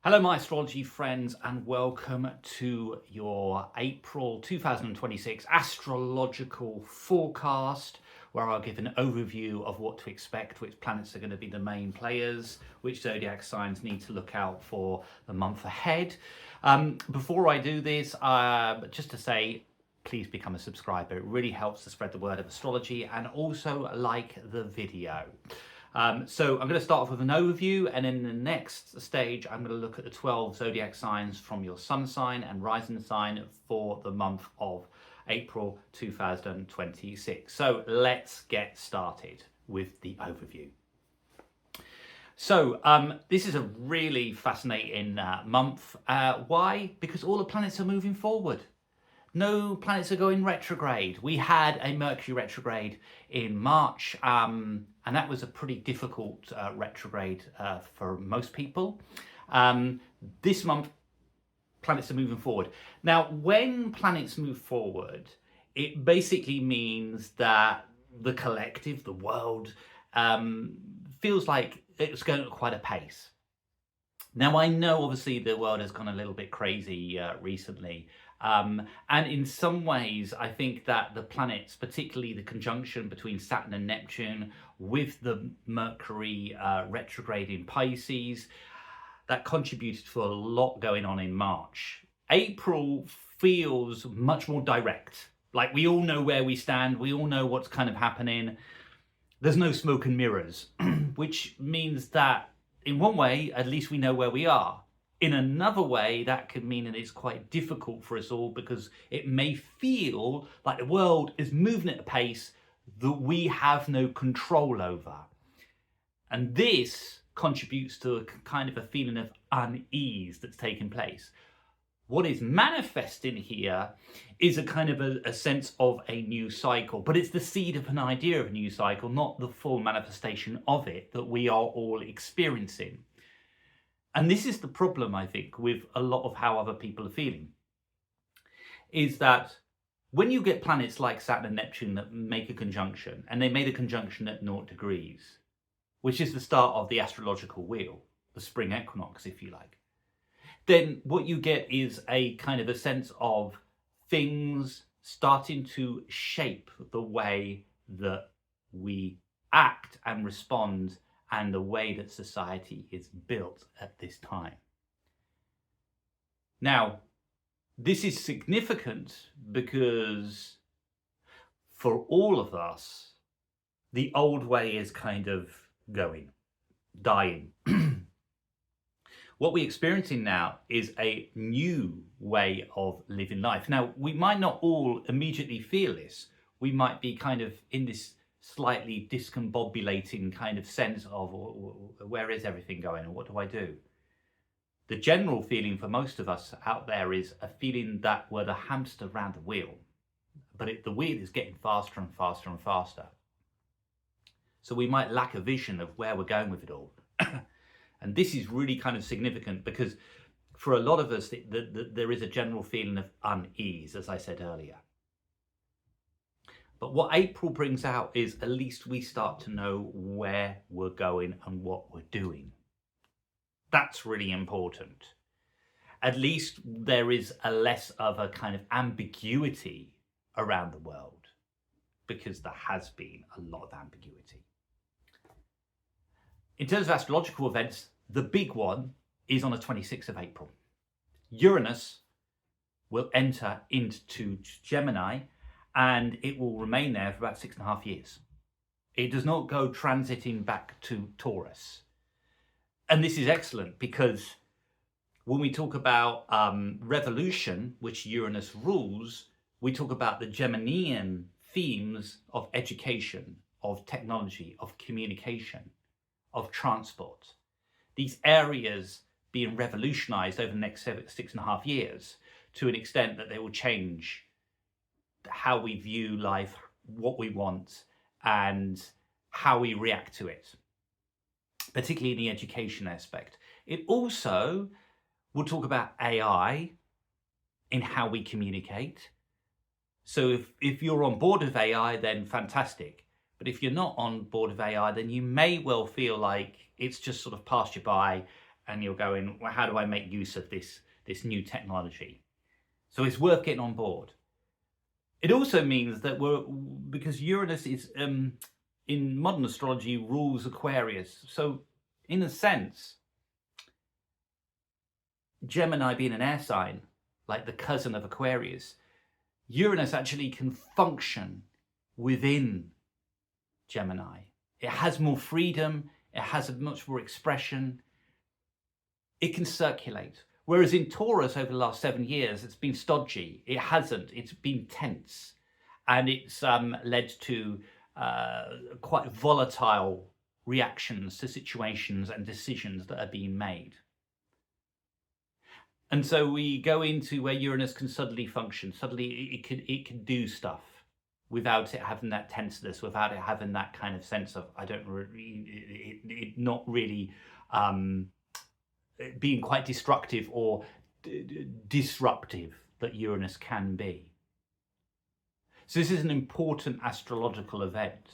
Hello my astrology friends and welcome to your April 2026 astrological forecast, where I'll give an overview of what to expect, which planets are going to be the main players, which zodiac signs need to look out for the month ahead. Before I do this, just to say, please become a subscriber. It really helps to spread the word of astrology, and also like the video. So I'm going to start off with an overview, and in the next stage I'm going to look at the 12 zodiac signs from your sun sign and rising sign for the month of April 2026. So let's get started with the overview. So this is a really fascinating month. Why? Because all the planets are moving forward. No planets are going retrograde. We had a Mercury retrograde in March, and that was a pretty difficult retrograde for most people. This month, planets are moving forward. Now, when planets move forward, it basically means that the collective, the world, feels like it's going at quite a pace. Now, I know obviously the world has gone a little bit crazy recently. And in some ways, I think that the planets, particularly the conjunction between Saturn and Neptune with the Mercury retrograde in Pisces, that contributed to a lot going on in March. April feels much more direct. Like, we all know where we stand. We all know what's kind of happening. There's no smoke and mirrors, which means that in one way, at least we know where we are. In another way, that could mean that it's quite difficult for us all, because it may feel like the world is moving at a pace that we have no control over. And this contributes to a kind of a feeling of unease that's taking place. What is manifesting here is a kind of a sense of a new cycle, but it's the seed of an idea of a new cycle, not the full manifestation of it that we are all experiencing. And this is the problem, I think, with a lot of how other people are feeling, is that when you get planets like Saturn and Neptune that make a conjunction, and they made a conjunction at 0 degrees, which is the start of the astrological wheel, the spring equinox, if you like, then what you get is a kind of a sense of things starting to shape the way that we act and respond, and the way that society is built at this time. Now, this is significant because for all of us, the old way is kind of dying. What we're experiencing now is a new way of living life. Now, we might not all immediately feel this. We might be kind of in this slightly discombobulating kind of sense of where is everything going and what do I do? The general feeling for most of us out there is a feeling that we're the hamster around the wheel, but the wheel is getting faster and faster and faster. So we might lack a vision of where we're going with it all. And this is really kind of significant because for a lot of us, there is a general feeling of unease, as I said earlier. But what April brings out is at least we start to know where we're going and what we're doing. That's really important. At least there is a less of a kind of ambiguity around the world, because there has been a lot of ambiguity. In terms of astrological events, the big one is on the 26th of April. Uranus will enter into Gemini, and it will remain there for about 6.5 years. It does not go transiting back to Taurus. And this is excellent because when we talk about revolution, which Uranus rules, we talk about the Geminian themes of education, of technology, of communication, of transport. These areas being revolutionized over the next 6.5 years to an extent that they will change how we view life, what we want, and how we react to it, particularly in the education aspect. It also will talk about AI in how we communicate. So if you're on board with AI, then fantastic. But if you're not on board with AI, then you may well feel like it's just sort of passed you by and you're going, well, how do I make use of this new technology? So it's worth getting on board. It also means that because Uranus is in modern astrology rules Aquarius. So in a sense, Gemini being an air sign, like the cousin of Aquarius, Uranus actually can function within Gemini. It has more freedom, it has much more expression, it can circulate. Whereas in Taurus over the last 7 years, it's been stodgy. It hasn't, it's been tense. And it's led to quite volatile reactions to situations and decisions that are being made. And so we go into where Uranus can suddenly function. Suddenly it can do stuff without it having that tenseness, without it having that kind of sense of, it not really being quite destructive or disruptive that Uranus can be. So this is an important astrological event.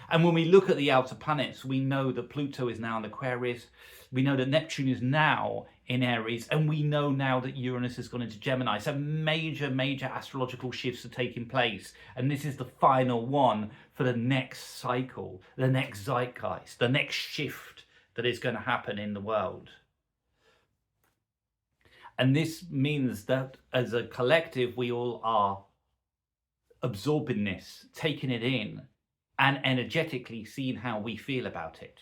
And when we look at the outer planets, we know that Pluto is now in Aquarius, we know that Neptune is now in Aries, and we know now that Uranus has gone into Gemini. So major astrological shifts are taking place. And this is the final one for the next cycle, the next zeitgeist, the next shift that is going to happen in the world. And this means that as a collective, we all are absorbing this, taking it in, and energetically seeing how we feel about it.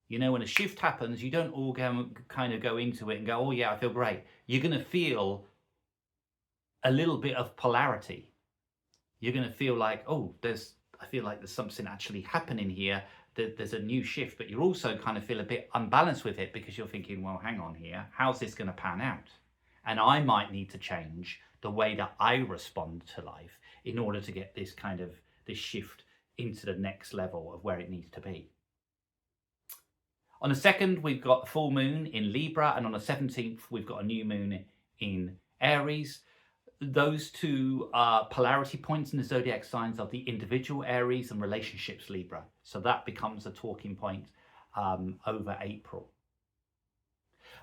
You know, when a shift happens, you don't all kind of go into it and go, oh yeah, I feel great. You're going to feel a little bit of polarity. You're going to feel like, oh, I feel like there's something actually happening here. There's a new shift, but you also kind of feel a bit unbalanced with it because you're thinking, well, hang on here, how's this going to pan out? And I might need to change the way that I respond to life in order to get this shift into the next level of where it needs to be. On the 2nd, we've got a full moon in Libra, and on the 17th, we've got a new moon in Aries. Those two are polarity points in the zodiac signs of the individual Aries and relationships Libra. So that becomes a talking point over April.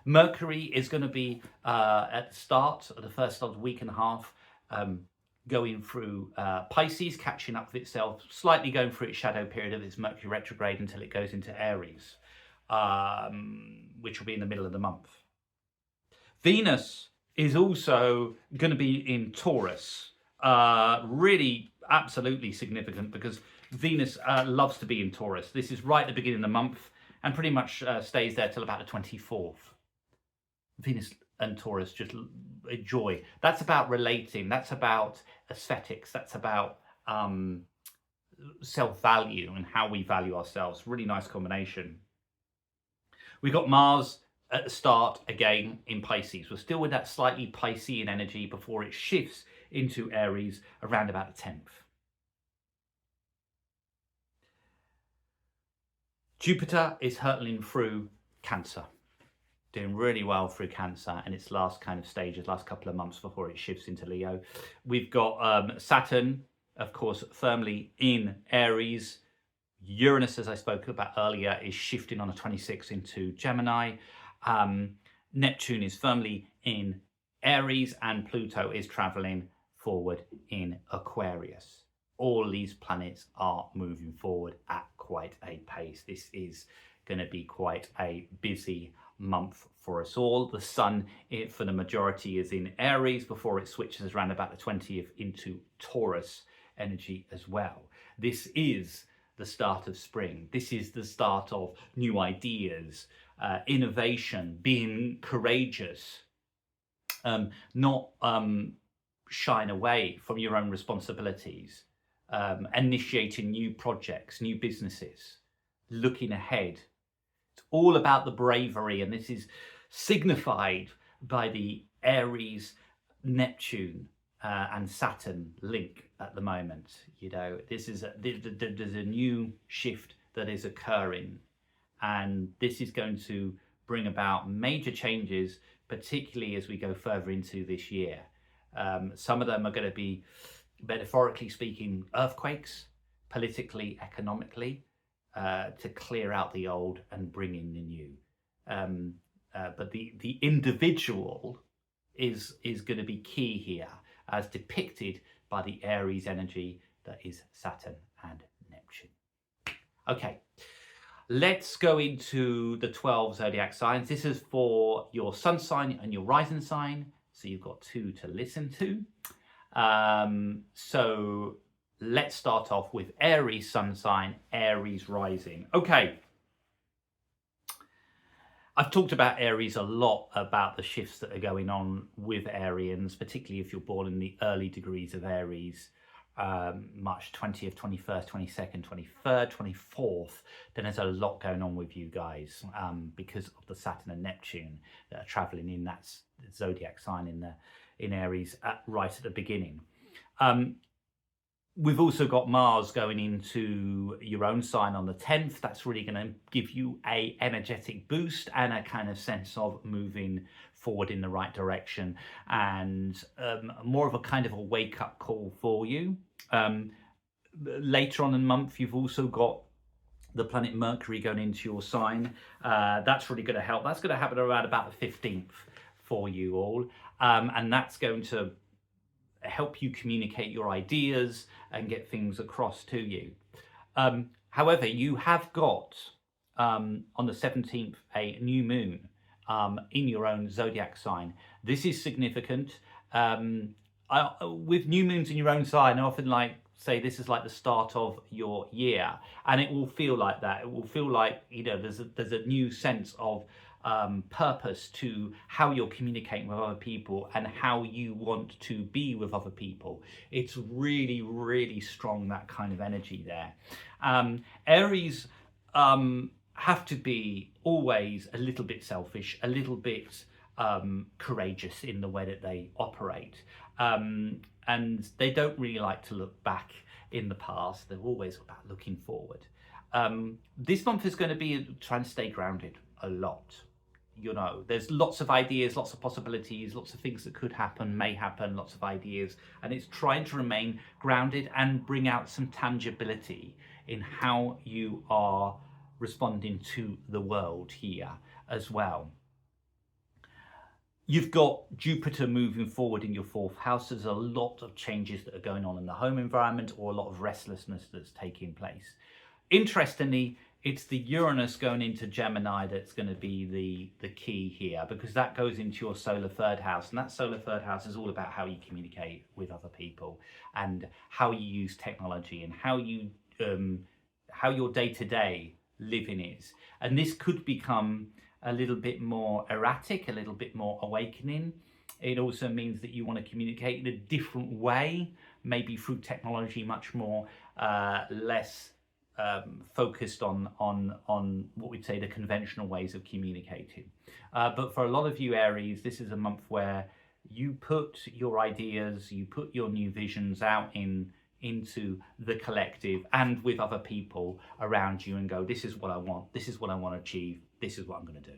Mercury is going to be at the start of the first week and a half, going through Pisces, catching up with itself, slightly going through its shadow period of its Mercury retrograde until it goes into Aries, which will be in the middle of the month. Venus is also going to be in Taurus. Really absolutely significant because Venus loves to be in Taurus. This is right at the beginning of the month and pretty much stays there till about the 24th. Venus and Taurus just enjoy. That's about relating. That's about aesthetics. That's about self-value and how we value ourselves. Really nice combination. We got Mars at the start again in Pisces. We're still with that slightly Piscean energy before it shifts into Aries around about the 10th. Jupiter is hurtling through Cancer, doing really well through Cancer and its last kind of stages, last couple of months before it shifts into Leo. We've got Saturn, of course, firmly in Aries. Uranus, as I spoke about earlier, is shifting on the 26th into Gemini. Neptune is firmly in Aries and Pluto is traveling forward in Aquarius. All these planets are moving forward at quite a pace. This is going to be quite a busy month for us all. The Sun, for the majority, is in Aries before it switches around about the 20th into Taurus energy as well. This is the start of spring. This is the start of new ideas, innovation, being courageous, not shying away from your own responsibilities, initiating new projects, new businesses, looking ahead. It's all about the bravery, and this is signified by the Aries, Neptune, and Saturn link at the moment. You know, this is there's a new shift that is occurring, and this is going to bring about major changes, particularly as we go further into this year. Some of them are going to be, metaphorically speaking, earthquakes, politically, economically, to clear out the old and bring in the new. but the individual is going to be key here, as depicted by the Aries energy that is Saturn and Neptune. Okay, let's go into the 12 zodiac signs. This is for your sun sign and your rising sign, so you've got 2 to listen to. So let's start off with Aries sun sign, Aries rising. Okay, I've talked about Aries a lot, about the shifts that are going on with Arians, particularly if you're born in the early degrees of Aries, March 20th, 21st, 22nd, 23rd, 24th. Then there's a lot going on with you guys because of the Saturn and Neptune that are traveling in that zodiac sign in Aries right at the beginning. We've also got Mars going into your own sign on the 10th. That's really going to give you a energetic boost and a kind of sense of moving forward in the right direction, and more of a kind of a wake-up call for you. Later on in the month, you've also got the planet Mercury going into your sign. That's really going to help. That's going to happen around about the 15th for you all, and that's going to help you communicate your ideas and get things across to you. However, you have got on the 17th a new moon in your own zodiac sign. This is significant. With new moons in your own sign, I often say this is like the start of your year, and it will feel like that. It will feel like, you know, there's a new sense of purpose to how you're communicating with other people and how you want to be with other people. It's really, really strong, that kind of energy there. Aries have to be always a little bit selfish, a little bit courageous in the way that they operate. And they don't really like to look back in the past. They're always about looking forward. This month is going to be trying to stay grounded a lot. You know, there's lots of ideas, lots of possibilities, lots of things that could happen, may happen, lots of ideas, and it's trying to remain grounded and bring out some tangibility in how you are responding to the world here as well. You've got Jupiter moving forward in your 4th house. There's a lot of changes that are going on in the home environment, or a lot of restlessness that's taking place. Interestingly, it's the Uranus going into Gemini that's going to be the key here, because that goes into your solar 3rd house, and that solar 3rd house is all about how you communicate with other people and how you use technology and how you how your day-to-day living is. And this could become a little bit more erratic, a little bit more awakening. It also means that you want to communicate in a different way, maybe through technology, much more less focused on what we'd say the conventional ways of communicating. But for a lot of you Aries, this is a month where you put your ideas, you put your new visions out into the collective and with other people around you, and go, this is what I want, this is what I want to achieve, this is what I'm going to do.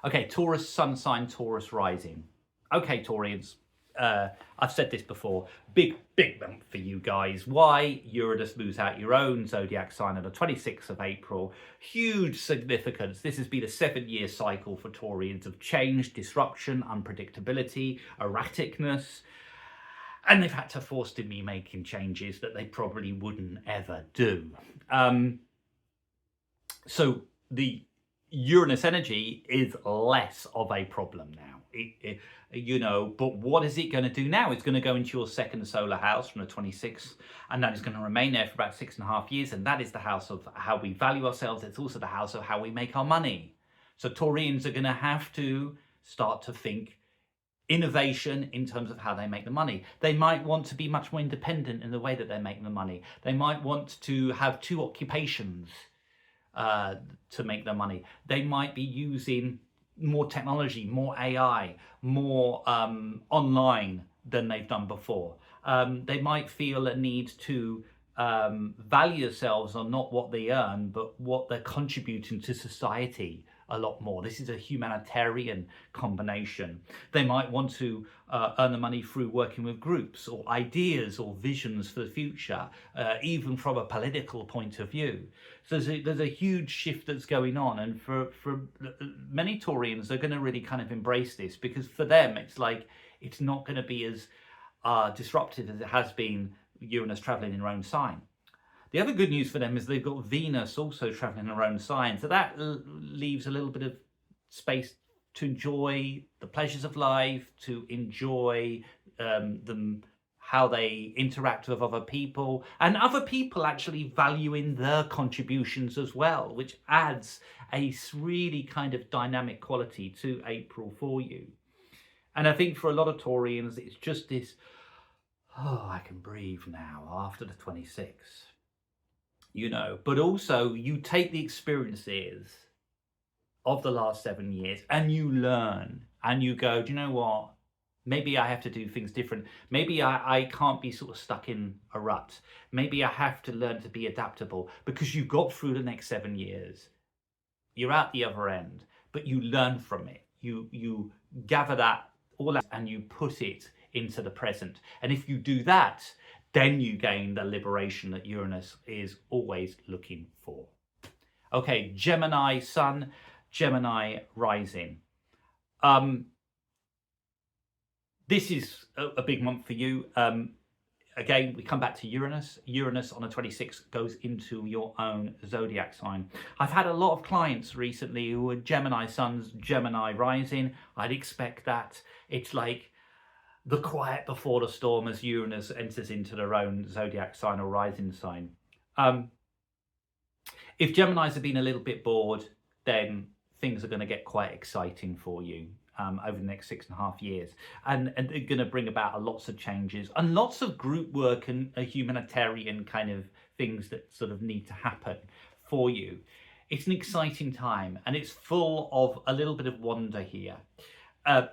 Okay, Taurus sun sign, Taurus rising. Okay, Taurians, I've said this before, big month for you guys. Why? Uranus moves out your own zodiac sign on the 26th of April. Huge significance. This has been a 7-year cycle for Taurians of change, disruption, unpredictability, erraticness. And they've had to force me making changes that they probably wouldn't ever do. So the Uranus energy is less of a problem now. You know, but what is it going to do now? It's going to go into your 2nd solar house from the 26th, and that is going to remain there for about 6.5 years. And that is the house of how we value ourselves. It's also the house of how we make our money. So Taurians are going to have to start to think innovation in terms of how they make the money. They might want to be much more independent in the way that they're making the money. They might want to have 2 occupations to make their money. They might be using more technology, more AI, more online than they've done before. They might feel a need to value themselves on not what they earn, but what they're contributing to society a lot more. This is a humanitarian combination. They might want to earn the money through working with groups or ideas or visions for the future, even from a political point of view. So there's a huge shift that's going on, and for many Taurians, they're going to really kind of embrace this, because for them it's like it's not going to be as disruptive as it has been Uranus traveling in their own sign. The other good news for them is they've got Venus also traveling in their own sign, so that leaves a little bit of space to enjoy the pleasures of life, to enjoy how they interact with other people, and other people actually valuing their contributions as well, which adds a really kind of dynamic quality to April for you. And I think for a lot of Taurians, it's just this, oh, I can breathe now after the 26th. You know, but also you take the experiences of the last 7 years and you learn and you go, do you know what? Maybe I have to do things different. Maybe I can't be sort of stuck in a rut. Maybe I have to learn to be adaptable, because you got through the next 7 years. You're at the other end, but you learn from it. You gather that all out and you put it into the present. And if you do that, then you gain the liberation that Uranus is always looking for. Okay, Gemini Sun, Gemini Rising. This is a big month for you. Again, we come back to Uranus. Uranus on the 26th goes into your own zodiac sign. I've had a lot of clients recently who are Gemini Suns, Gemini Rising. I'd expect that. It's like the quiet before the storm as Uranus enters into their own zodiac sign or rising sign. If Geminis have been a little bit bored, then things are going to get quite exciting for you over the next 6.5 years. And they're going to bring about lots of changes and lots of group work and humanitarian kind of things that sort of need to happen for you. It's an exciting time, and it's full of a little bit of wonder here.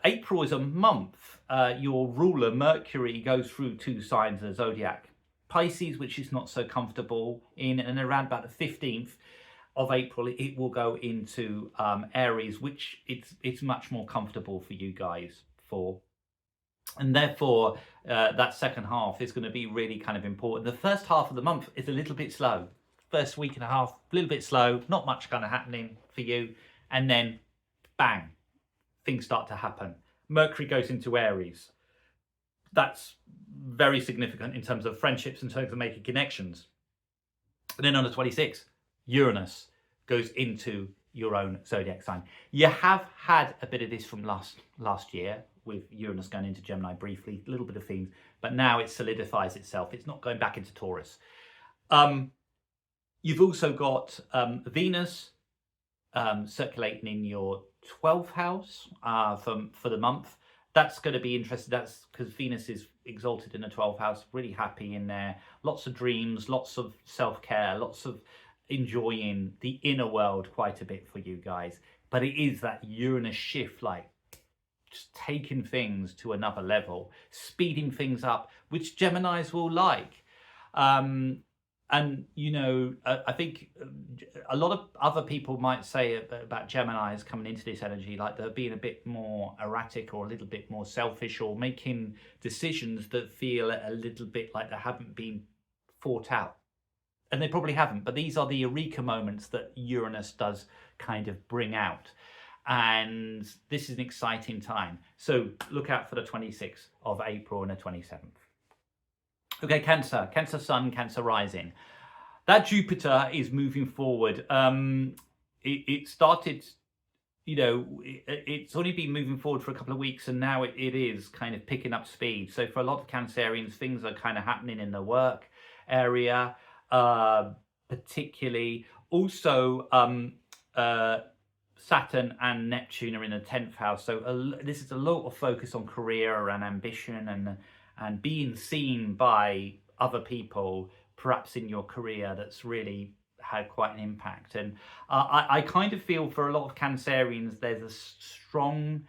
April is a month. Your ruler, Mercury, goes through 2 signs of the zodiac. Pisces, which is not so comfortable in, and around about the 15th of April, it will go into Aries, which it's much more comfortable for you guys for. And therefore, that second half is going to be really kind of important. The first half of the month is a little bit slow. First week and a half, a little bit slow, not much kind of happening for you. And then, bang, things start to happen. Mercury goes into Aries. That's very significant in terms of friendships, in terms of making connections. And then on the 26th, Uranus goes into your own zodiac sign. You have had a bit of this from last year with Uranus going into Gemini briefly, a little bit of themes, but now it solidifies itself. It's not going back into Taurus. You've also got Venus circulating in your 12th house for the month. That's going to be interesting. That's because Venus is exalted in the 12th house, really happy in there. Lots of dreams, lots of self-care, lots of enjoying the inner world quite a bit for you guys. But it is that Uranus shift, like just taking things to another level, speeding things up, which Geminis will like. And, you know, I think a lot of other people might say about Geminis coming into this energy, like they're being a bit more erratic or a little bit more selfish, or making decisions that feel a little bit like they haven't been thought out. And they probably haven't, but these are the eureka moments that Uranus does kind of bring out. And this is an exciting time. So look out for the 26th of April and the 27th. Okay, Cancer, Cancer Sun, Cancer Rising. That Jupiter is moving forward. It started, you know, it's only been moving forward for a couple of weeks, and now it is kind of picking up speed. So for a lot of Cancerians, things are kind of happening in the work area, particularly. Also, Saturn and Neptune are in the 10th house. So this is a lot of focus on career and ambition and being seen by other people, perhaps in your career, that's really had quite an impact. And I kind of feel for a lot of Cancerians, there's a strong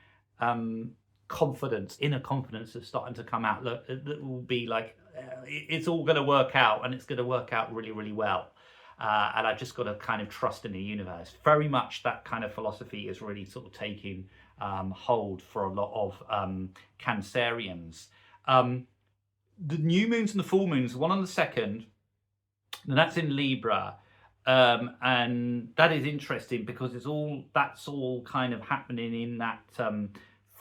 confidence, inner confidence that's starting to come out that will be like, it's all going to work out, and it's going to work out really, really well. and I just got to kind of trust in the universe. Very much that kind of philosophy is really sort of taking hold for a lot of Cancerians. The new moons and the full moons, one on the 2nd, and that's in Libra. And that is interesting because that's all kind of happening in that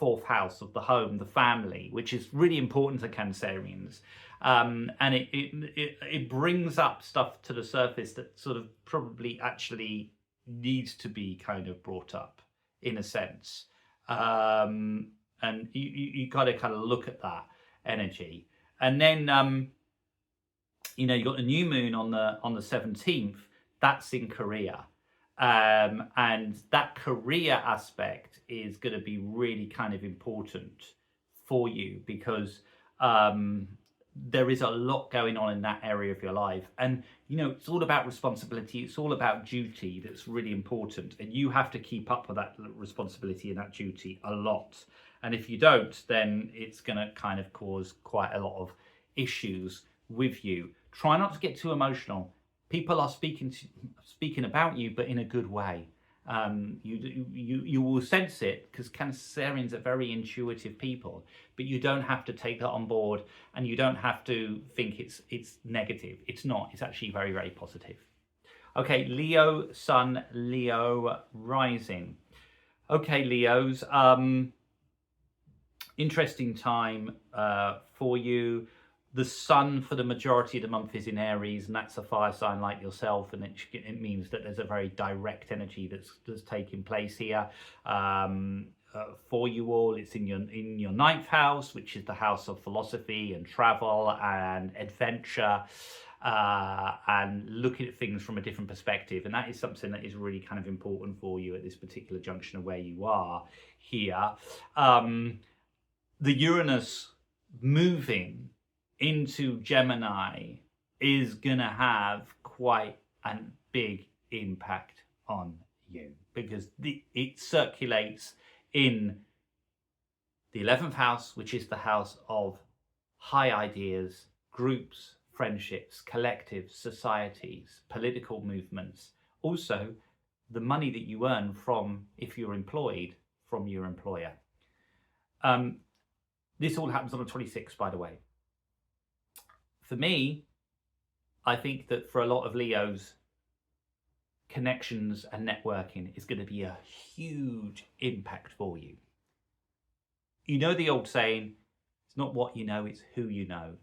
4th house of the home, the family, which is really important to Cancerians. And it brings up stuff to the surface that sort of probably actually needs to be kind of brought up in a sense. And you got to kind of look at that energy. And then, you got the new moon on the 17th. That's in Korea. And that career aspect is going to be really kind of important for you because there is a lot going on in that area of your life. And, it's all about responsibility. It's all about duty that's really important. And you have to keep up with that responsibility and that duty a lot. And if you don't, then it's going to kind of cause quite a lot of issues with you. Try not to get too emotional. People are speaking about you, but in a good way. You will sense it because Cancerians are very intuitive people, but you don't have to take that on board, and you don't have to think it's negative. It's not. It's actually very, very positive. Okay, Leo Sun, Leo Rising. Okay, Leos. Interesting time for you. The sun for the majority of the month is in Aries, and that's a fire sign like yourself, and it means that there's a very direct energy that's taking place here. For you all, it's in your 9th house, which is the house of philosophy and travel and adventure, and looking at things from a different perspective. And that is something that is really kind of important for you at this particular junction of where you are here. The Uranus moving into Gemini is going to have quite a big impact on you because it circulates in the 11th house, which is the house of high ideas, groups, friendships, collectives, societies, political movements. Also, the money that you earn from, if you're employed, from your employer. This all happens on the 26th, by the way. For me, I think that for a lot of Leos, connections and networking is going to be a huge impact for you. You know the old saying, it's not what you know, it's who you know.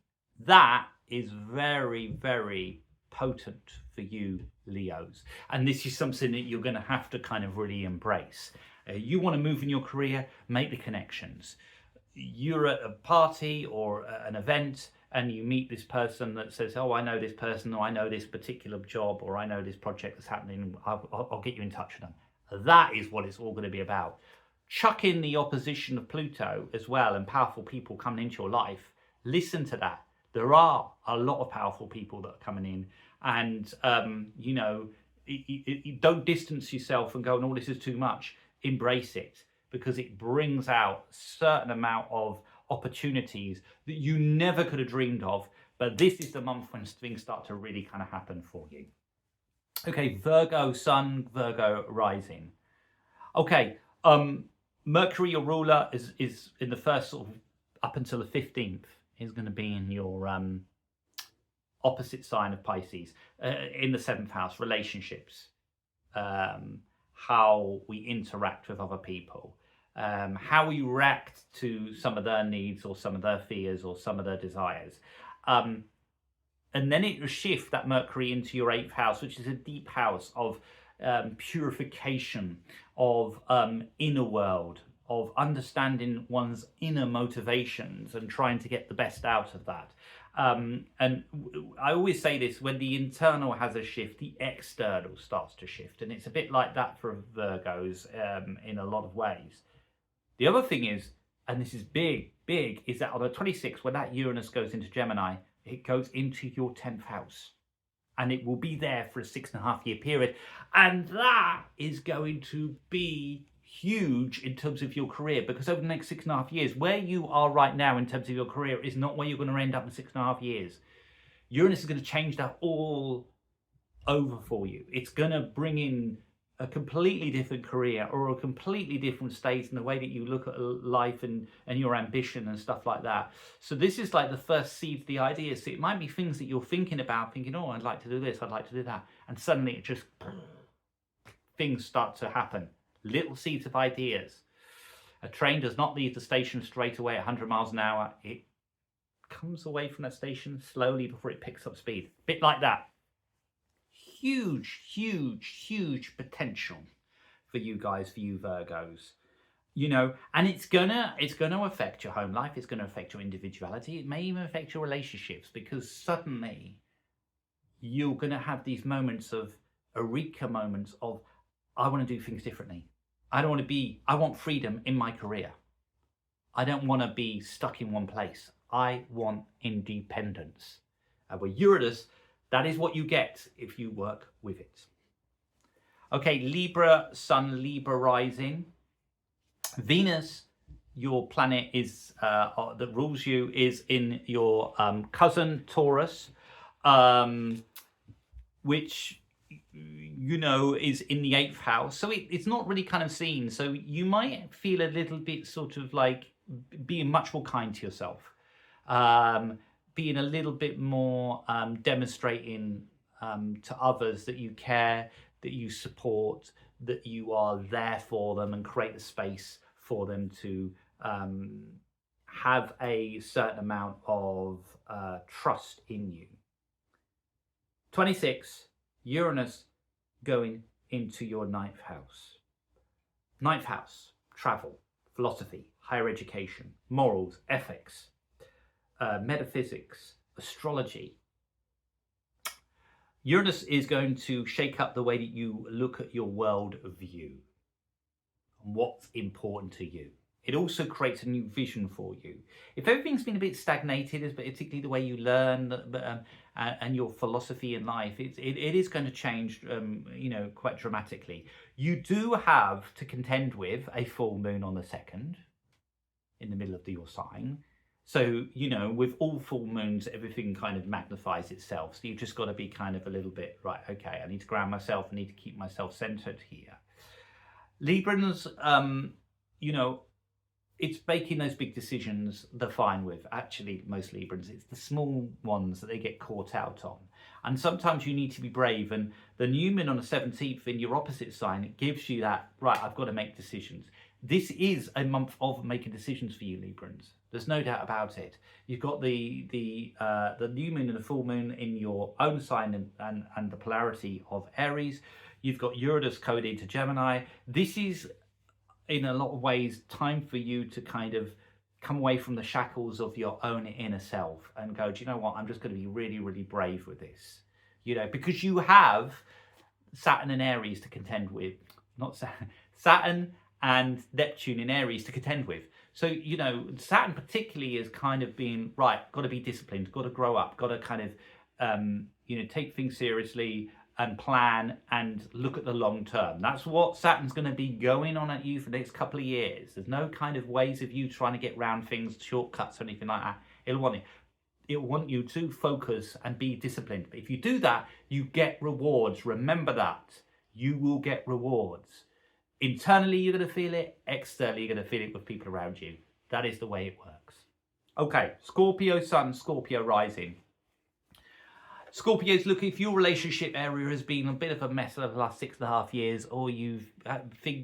That is very, very potent for you, Leos. And this is something that you're going to have to kind of really embrace. You want to move in your career, make the connections. You're at a party or an event, and you meet this person that says, oh, I know this person, or I know this particular job, or I know this project that's happening, I'll get you in touch with them. That is what it's all going to be about. Chuck in the opposition of Pluto as well, and powerful people coming into your life. Listen to that. There are a lot of powerful people that are coming in, and, don't distance yourself and go, no, this is too much. Embrace it, because it brings out a certain amount of opportunities that you never could have dreamed of, but this is the month when things start to really kind of happen for you. Okay, Virgo Sun, Virgo Rising. Okay, Mercury, your ruler, is in the first sort of up until the 15th, is going to be in your opposite sign of Pisces, in the 7th house, relationships, how we interact with other people. How we react to some of their needs or some of their fears or some of their desires. And then it will shift that Mercury into your 8th house, which is a deep house of purification, of inner world, of understanding one's inner motivations and trying to get the best out of that. And I always say this, when the internal has a shift, the external starts to shift. And it's a bit like that for Virgos in a lot of ways. The other thing is, and this is big, is that on the 26th, when that Uranus goes into Gemini, it goes into your 10th house. And it will be there for a 6.5-year period. And that is going to be huge in terms of your career, because over the next 6.5 years, where you are right now in terms of your career is not where you're going to end up in 6.5 years. Uranus is going to change that all over for you. It's going to bring in a completely different career or a completely different state in the way that you look at life and your ambition and stuff like that. So this is like the first seed of the ideas. So it might be things that you're thinking about, thinking, oh, I'd like to do this, I'd like to do that. And suddenly it just, things start to happen. Little seeds of ideas. A train does not leave the station straight away at 100 miles an hour. It comes away from that station slowly before it picks up speed. Bit like that. Huge, huge, huge potential for you guys, for you Virgos, you know, and it's gonna affect your home life. It's gonna affect your individuality. It may even affect your relationships, because suddenly you're gonna have these moments of eureka moments of, I want to do things differently. I want freedom in my career. I don't want to be stuck in one place. I want independence. And with Uranus, that is what you get if you work with it. Okay, Libra Sun, Libra rising. Venus, your planet is that rules you, is in your cousin Taurus, which, you know, is in the 8th house. So it's not really kind of seen. So you might feel a little bit sort of like being much more kind to yourself. Being a little bit more demonstrating to others that you care, that you support, that you are there for them, and create the space for them to have a certain amount of trust in you. 26, Uranus going into your 9th house. 9th house, travel, philosophy, higher education, morals, ethics, metaphysics, astrology. Uranus is going to shake up the way that you look at your world view and what's important to you. It also creates a new vision for you. If everything's been a bit stagnated, particularly the way you learn and your philosophy in life, it is going to change, you know, quite dramatically. You do have to contend with a full moon on the 2nd in the middle of your sign. So, you know, with all full moons, everything kind of magnifies itself. So you've just got to be kind of a little bit, right, okay, I need to ground myself. I need to keep myself centered here. Librans, you know, it's making those big decisions they're fine with. Actually, most Librans, it's the small ones that they get caught out on. And sometimes you need to be brave. And the new moon on the 17th in your opposite sign, it gives you that, right, I've got to make decisions. This is a month of making decisions for you, Librans. There's no doubt about it. You've got the new moon and the full moon in your own sign and the polarity of Aries. You've got Uranus coded into Gemini. This is, in a lot of ways, time for you to kind of come away from the shackles of your own inner self and go, do you know what? I'm just going to be really, really brave with this. You know, because you have Saturn and Aries to contend with. Not Saturn, Saturn and Neptune in Aries to contend with. So, you know, Saturn particularly is kind of being, right, got to be disciplined, got to grow up, got to kind of, you know, take things seriously and plan and look at the long term. That's what Saturn's going to be going on at you for the next couple of years. There's no kind of ways of you trying to get around things, shortcuts or anything like that. It'll want you to focus and be disciplined. But if you do that, you get rewards. Remember that. You will get rewards. Internally, you're going to feel it. Externally, you're going to feel it with people around you. That is the way it works. Okay, Scorpio Sun, Scorpio rising. Scorpios, look, if your relationship area has been a bit of a mess over the last 6.5 years, or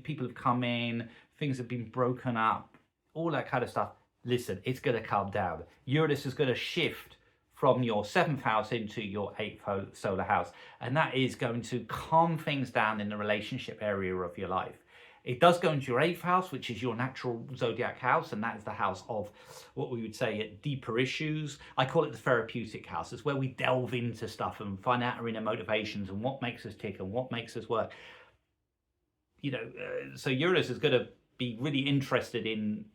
people have come in, things have been broken up, all that kind of stuff, listen, it's going to calm down. Uranus is going to shift from your 7th house into your 8th solar house, and that is going to calm things down in the relationship area of your life. It does go into your 8th house, which is your natural zodiac house, and that is the house of what we would say deeper issues. I call it the therapeutic house. It's where we delve into stuff and find out our inner motivations and what makes us tick and what makes us work. You know, so Uranus is going to be really interested in,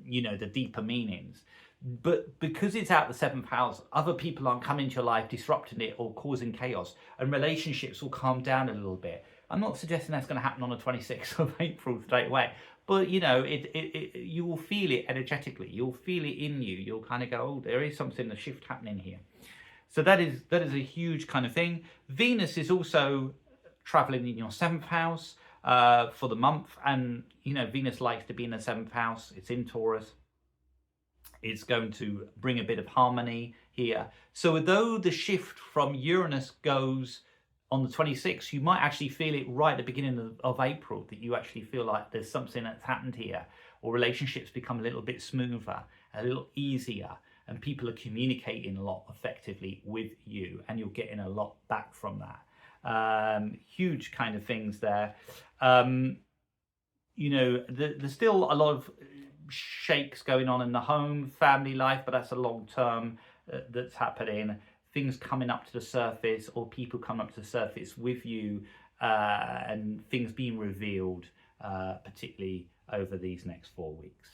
you know, the deeper meanings. But because it's out the 7th house, other people aren't coming into your life, disrupting it or causing chaos, and relationships will calm down a little bit. I'm not suggesting that's going to happen on the 26th of April straight away, but you know, you will feel it energetically. You'll feel it in you. You'll kind of go, oh, there is something, a shift happening here. So that is a huge kind of thing. Venus is also traveling in your 7th house for the month, and you know, Venus likes to be in the 7th house. It's in Taurus. It's going to bring a bit of harmony here. So although the shift from Uranus goes on the 26th, you might actually feel it right at the beginning of April, that you actually feel like there's something that's happened here, or relationships become a little bit smoother, a little easier, and people are communicating a lot effectively with you, and you're getting a lot back from that. Huge kind of things there. You know, there's still a lot of shakes going on in the home, family life, but that's a long term that's happening. Things coming up to the surface, or people come up to the surface with you, and things being revealed, particularly over these next 4 weeks.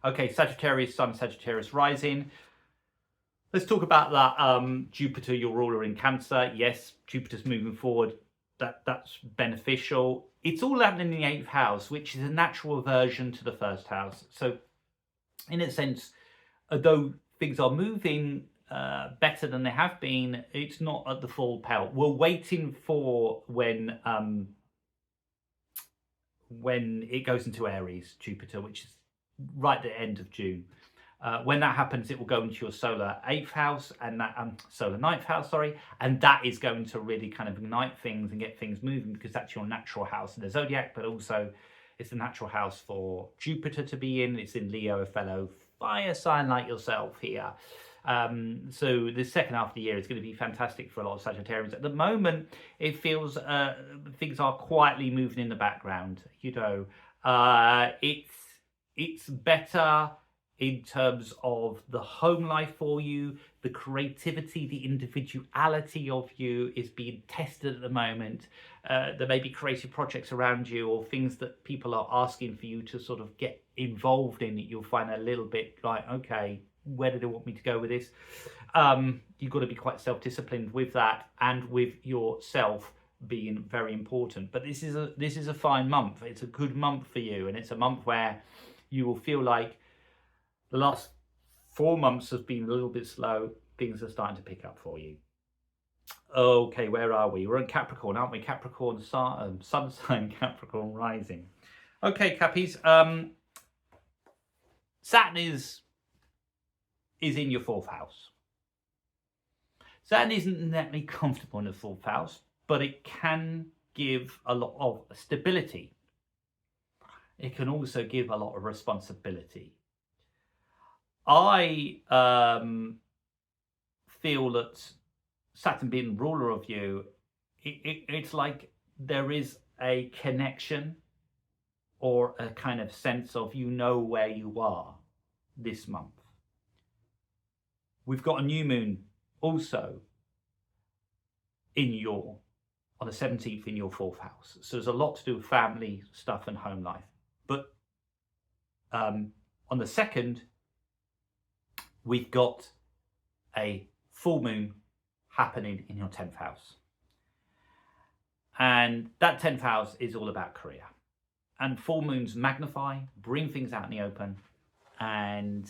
Okay, Sagittarius Sun, Sagittarius Rising. Let's talk about that. Jupiter, your ruler in Cancer. Yes, Jupiter's moving forward. That's beneficial. It's all happening in the 8th house, which is a natural aversion to the 1st house. So, in a sense, although things are moving better than they have been, it's not at the full pelt. We're waiting for when it goes into Aries, Jupiter, which is right at the end of June. When that happens, it will go into your solar 8th house and that solar 9th house, sorry, and that is going to really kind of ignite things and get things moving, because that's your natural house in the zodiac, but also it's the natural house for Jupiter to be in. It's in Leo, a fellow fire sign like yourself here. So the second half of the year is going to be fantastic for a lot of Sagittarians. At the moment, it feels things are quietly moving in the background. You know, it's better in terms of the home life for you, the creativity, the individuality of you is being tested at the moment. There may be creative projects around you, or things that people are asking for you to sort of get involved in, that you'll find a little bit like, okay, where do they want me to go with this? You've got to be quite self-disciplined with that, and with yourself being very important. But this is a fine month. It's a good month for you, and it's a month where you will feel like the last 4 months have been a little bit slow. Things are starting to pick up for you. Okay, where are we? We're in Capricorn, aren't we? Capricorn sun sign, Capricorn rising. Okay, Cappies. Saturn is in your 4th house. Saturn isn't netly comfortable in the 4th house, but it can give a lot of stability. It can also give a lot of responsibility. I feel that Saturn being ruler of you, it's like there is a connection, or a kind of sense of, you know, where you are this month. We've got a new moon also on the 17th in your 4th house. So there's a lot to do with family stuff and home life. But on the 2nd, we've got a full moon happening in your 10th house. And that 10th house is all about career. And full moons magnify, bring things out in the open, and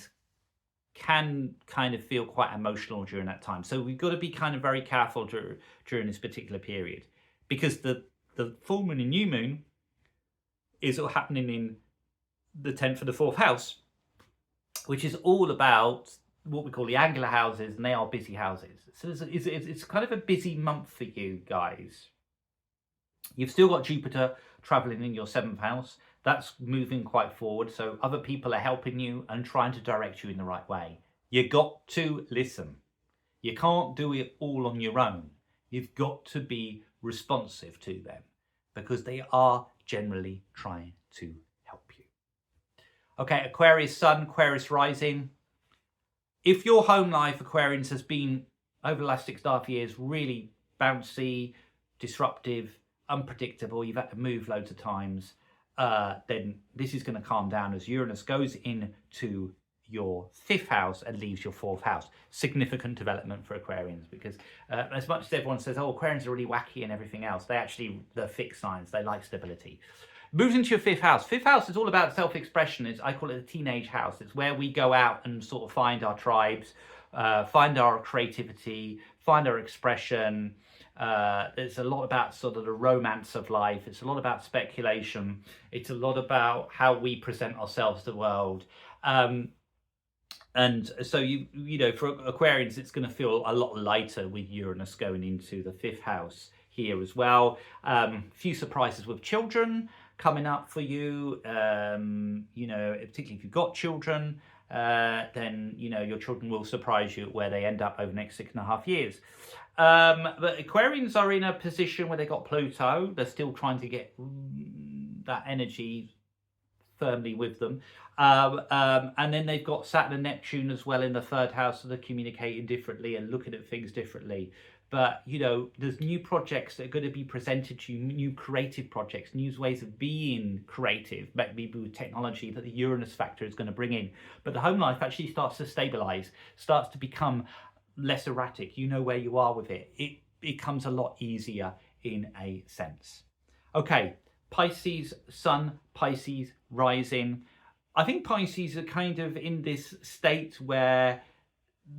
can kind of feel quite emotional during that time. So we've got to be kind of very careful during this particular period, because the full moon and new moon is all happening in the 10th of the 4th house, which is all about what we call the angular houses, and they are busy houses. So it's kind of a busy month for you guys. You've still got Jupiter traveling in your 7th house. That's moving quite forward. So other people are helping you and trying to direct you in the right way. You got to listen. You can't do it all on your own. You've got to be responsive to them, because they are generally trying to help you. Okay, Aquarius Sun, Aquarius Rising. If your home life, Aquarians, has been over the last 6.5 years really bouncy, disruptive, unpredictable, you've had to move loads of times, then this is going to calm down as Uranus goes into your 5th house and leaves your 4th house. Significant development for Aquarians, because as much as everyone says, oh, Aquarians are really wacky and everything else, they're fixed signs. They like stability. Moves into your 5th house. 5th house is all about self-expression. I call it the teenage house. It's where we go out and sort of find our tribes, find our creativity, find our expression. There's a lot about sort of the romance of life. It's a lot about speculation. It's a lot about how we present ourselves to the world. And so, you know, for Aquarians, it's going to feel a lot lighter with Uranus going into the 5th house here as well. Few surprises with children coming up for you. You know, particularly if you've got children, then, you know, your children will surprise you where they end up over the next 6.5 years. But Aquarians are in a position where they got Pluto. They're still trying to get that energy firmly with them. And then they've got Saturn and Neptune as well in the 3rd house, so they're communicating differently and looking at things differently. But, you know, there's new projects that are going to be presented to you, new creative projects, new ways of being creative, maybe with technology that the Uranus factor is going to bring in. But the home life actually starts to stabilize, starts to become less erratic. You know where you are with it. It becomes a lot easier in a sense. Okay, Pisces, Sun, Pisces, rising. I think Pisces are kind of in this state where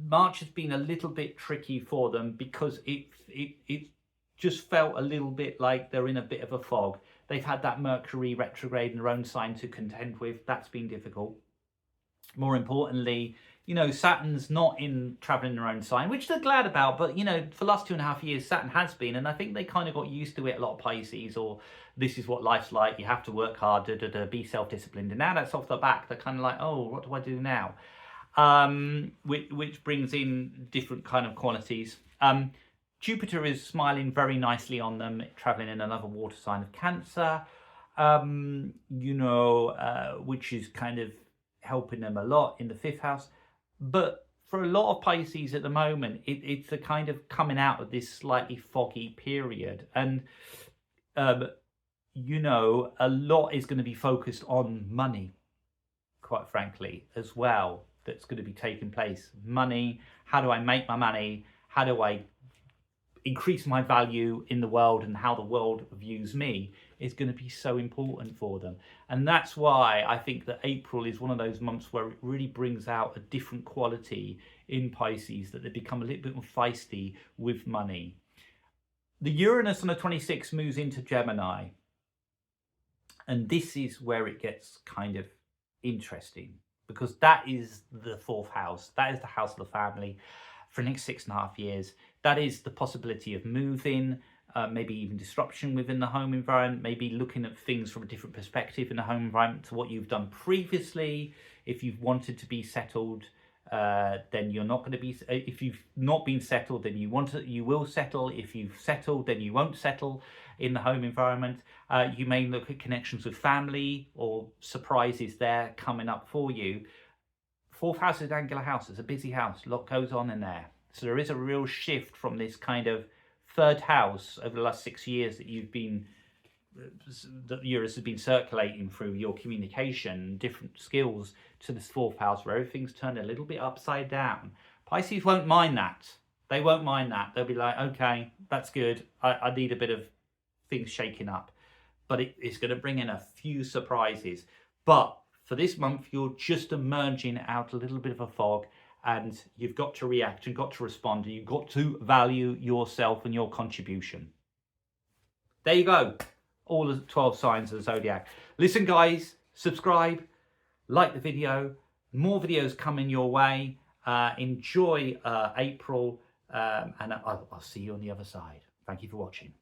March has been a little bit tricky for them because it just felt a little bit like they're in a bit of a fog. They've had that Mercury retrograde in their own sign to contend with. That's been difficult. More importantly, you know, Saturn's not in traveling in their own sign, which they're glad about. But, you know, for the last 2.5 years, Saturn has been. And I think they kind of got used to it, a lot of Pisces, or this is what life's like. You have to work hard, be self-disciplined. And now that's off the back. They're kind of like, oh, what do I do now? Which brings in different kind of qualities. Jupiter is smiling very nicely on them, traveling in another water sign of Cancer, you know, which is kind of helping them a lot in the 5th house. But for a lot of Pisces at the moment, it's a kind of coming out of this slightly foggy period. And, you know, a lot is going to be focused on money, quite frankly, as well. That's going to be taking place. Money, how do I make my money? How do I increase my value in the world, and how the world views me is going to be so important for them. And that's why I think that April is one of those months where it really brings out a different quality in Pisces, that they become a little bit more feisty with money. The Uranus on the 26th moves into Gemini. And this is where it gets kind of interesting, because that is the 4th house. That is the house of the family for the next 6.5 years. That is the possibility of moving, maybe even disruption within the home environment, maybe looking at things from a different perspective in the home environment to what you've done previously. If you've wanted to be settled, then you're not going to be. If you've not been settled, then you will settle. If you've settled, then you won't settle in the home environment. You may look at connections with family or surprises there coming up for you. 4th house is an angular house. It's a busy house. A lot goes on in there. So there is a real shift from this kind of 3rd house over the last 6 years that Uranus has been circulating through your communication, different skills, to this 4th house where everything's turned a little bit upside down. Pisces won't mind that. They won't mind that. They'll be like, okay, that's good. I need a bit of things shaking up. But it's going to bring in a few surprises. But for this month, you're just emerging out a little bit of a fog, and you've got to react and got to respond, and you've got to value yourself and your contribution. There you go. All the 12 signs of the zodiac. Listen, guys, subscribe, like the video. More videos coming your way. Enjoy April, and I'll see you on the other side. Thank you for watching.